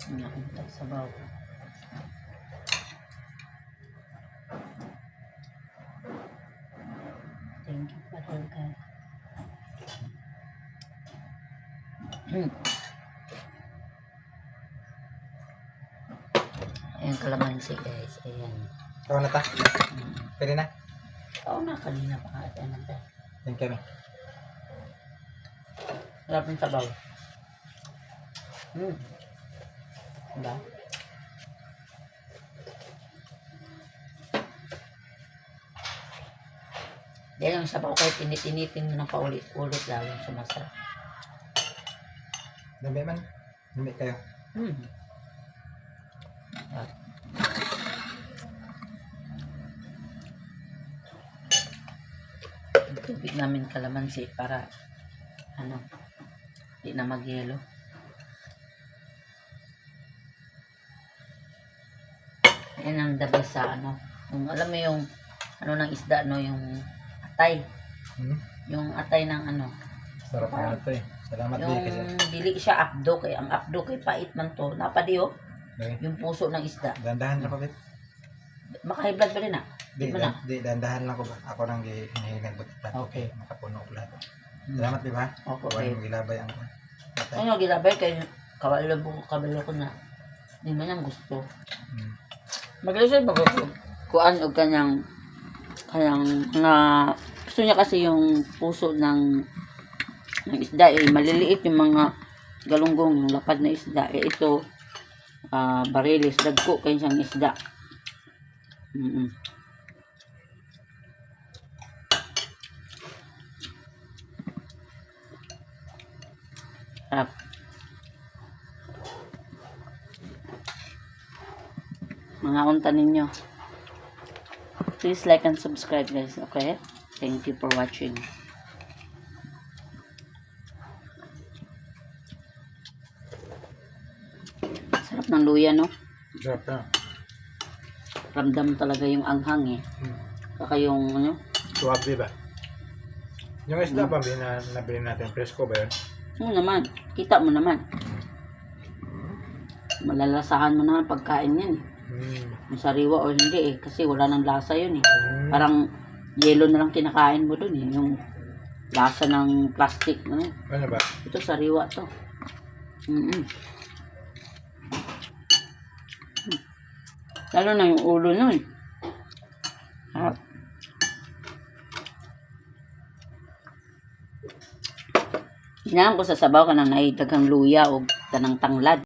Nakunta sa baw. Thank you, Father God. Ayan, kalamansi guys. Ayan. Ikaw na ta? Pwede na? Oo na, kanina pa ka. Ayan na. Yan kami. Sarap ng sabaw. Diba? Yan yung sabaw kahit init-initin mo ng paulit-ulit lalo sumasarap. Dami man. Dami kayo. Yung tubig namin kalamansi para hindi na magyelo. Yan ang the best sa yung alam mo yung ng isda yung atay. Yung atay ng Sarap na ito eh. Salamat din kasi. yung dili siya apdo kay ang apdo kay pait man to napadiyo. Okay. Yung puso ng isda. Dandahan lang ko bit. Maka-high-blood pa rin Di, dandahan lang ko ba? Ako nang hinahingan ko. Okay. Makapuno ko lahat. Salamat di ba? Opo. Huwag mong gilabay ang Ano gilabay kay kabalo ko na. Hindi man ang gusto. Magaling siya kuan og kanyang na gusto niya kasi yung puso ng isda maliliit yung mga galunggong yung lapad na isda ito barilis dagko kay siyang isda. Sarap. Mga unta ninyo. Please like and subscribe guys, okay? Thank you for watching. Sarap ng luya, no? Sarap na. Ramdam talaga yung anghang Kaka yung Suwab di ba? Yung isda pa nabili natin, presko ba yun? Oo naman. Kita mo naman. Malalasahan mo naman pagkain yan Yung sariwa o hindi kasi wala nang lasa yun Parang yelo na lang kinakain mo dun Yung lasa ng plastic Ano ba? Ito sariwa to. Lalo na yung ulo nun. Hinahan ko sa sabaw ka ng naidagang luya o tanang tanglad.